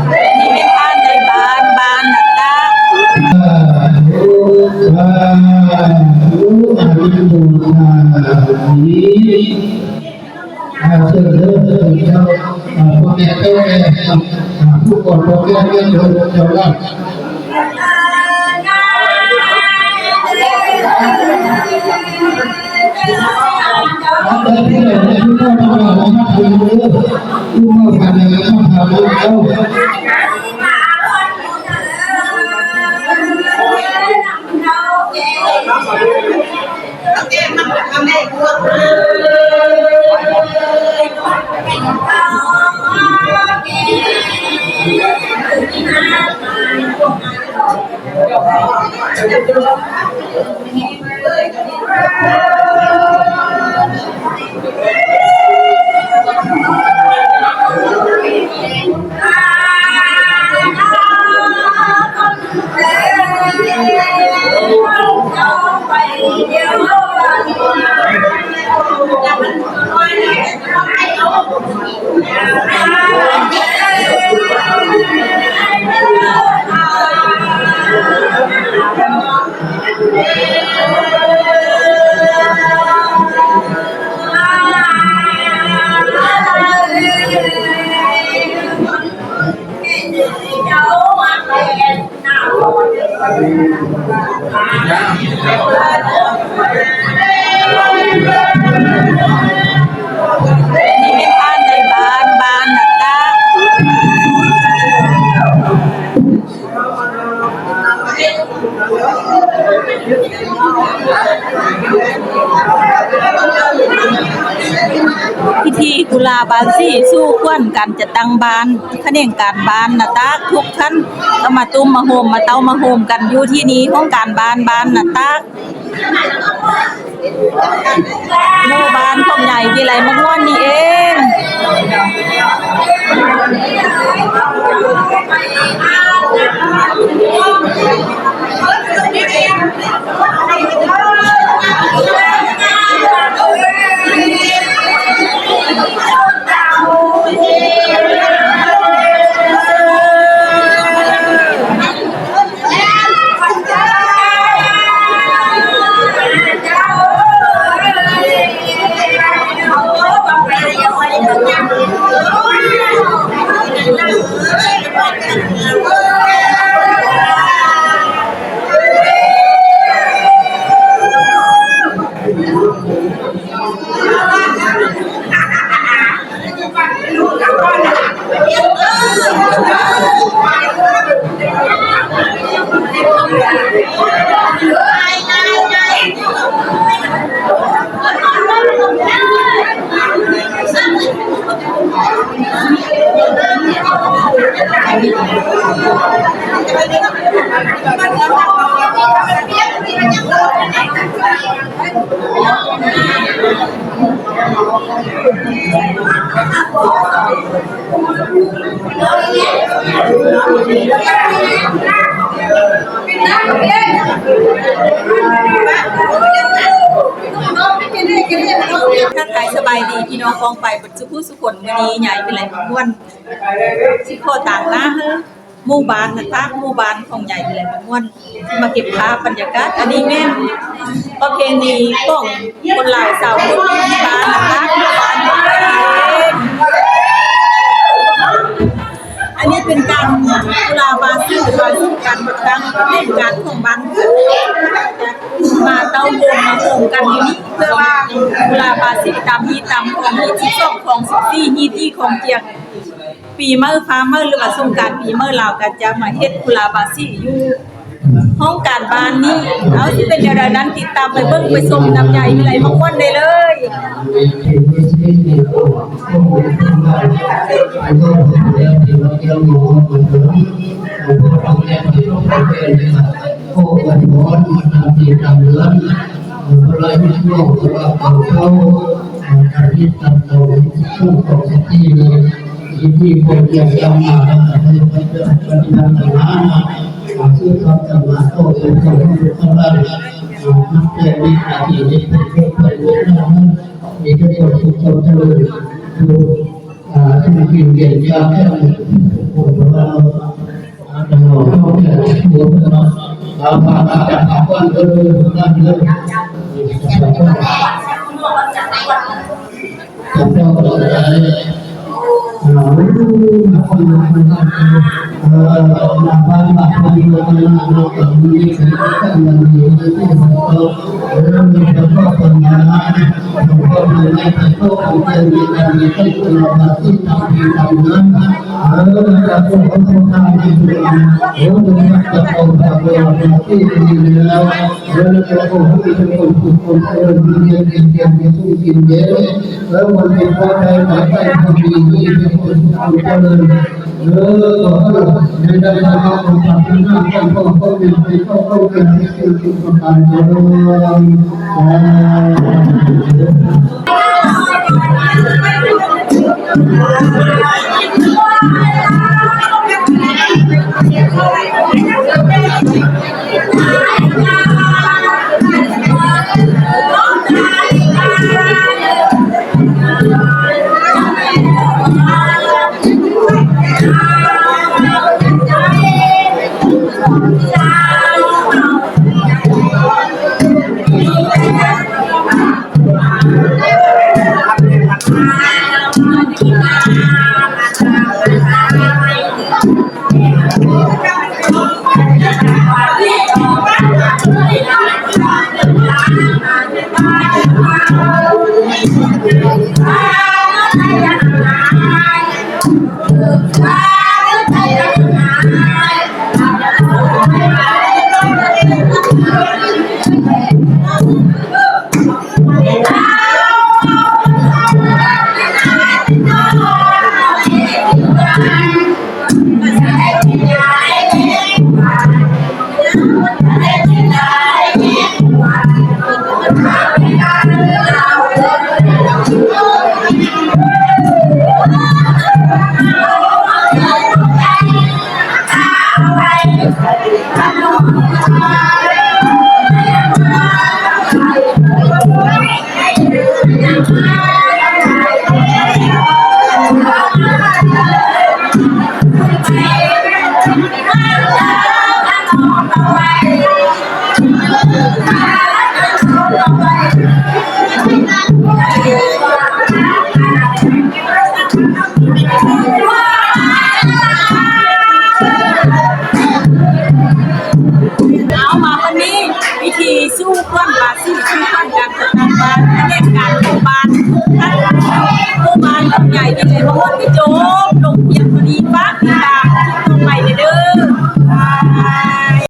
ไม่พลาดในบ้านนะตาผู้ก่อนเราเรื่องเจ้าล่าเราที่ไหนที่เราทำเราทำคุณรู้ผู้มาผ่านงานทำเราพิธีกุลาบาสีสู้ควนกันจะตั้งบ้านขะเน่งการบ้านนะตาทุกท่านก็มาตุ้มมาโฮมมาเต้ามาโฮมกันอยู่ที่นี้ของการบ้านนะตาหมู่บ้านของใหญ่วิไลมะม่วนนี่เองถ้าใครสบายดีพี่น้องกองไปบรรจุผู้สุขนวันนี้ใหญ่เป็นไรม่วนสิโคต่างนะหมู่บ้านนะคะหมู่บ้านของใหญ่เป็นไรม่วนมาเก็บภาพบรรยากาศอันนี้แม่นประเพณีของคนลาวสาวคนที่บ้านนะคะบ้านของตัวเองอันนี้เป็นการกุลาบาสีการตั้งเป็นการของบ้านมาเต้าโฮมมาโฮมกันอยู่นี่เพื่อว่ากุลาบาสีตามฮีตามของฮีที่สองของ14ฮีที่ของเจียงปีเมื่อฟ้าเมื่อหรือว่าสงกรานต์ปีเมื่อเราก็จะมาเฮ็ดกุลาบาสีอยู่ห้องการบ้านนี้เอาที่เป็นอย่างไรนั้นติดตามไปเบิ่งไปชมน้ำใหญ่วิไลมะม่วนได้เลยโอ้วันร้อนมันทำตีทำเลื้อนอะไรไม่รู้ว่าเขาการที่ทำเราสู้กับสติเลยที่คนเกี่ยวกับมาให้ไปเจอปฏิบัติธรรมซื้อคำธรรมะโตเป็นคนที่ทำได้นักเรียนวิชาที่นี้เป็น มีทุกคนทุกคนเจริญดูที่มันกินเก่งยากแค่ไหนโอ้โหเราจะหล่อเข้าเนี่ยหัวเราเอาปากจับปากวันนั่นเลยผมก็เลยคนมาคนมาบ้านบ้านคนเดียวกันเราก็มีกันมันมีที่เรามีแต่ก็คนมาเราก็มีในแต่ก็คนเดียวมีกันมีที่เราที่ทำที่ทำนั้นเราก็คนทำที่เราดูจะเอาทำเราที่ดีแล้วเราก็ให้ทุกคนทุกคนเรียนทุกกินเยอะแล้ววันนี้พอได้มาได้ทำดีที่เป็นคนเจริญในด้านการทำงานการก็มีก็เป็นที่เป็นประการเจริญสู้เพื่อนบาซี่สู้เพื่อนการจัดการบ้านเล่นการของบ้านผู้บ้านใหญ่ที่เลยมาวันที่โจ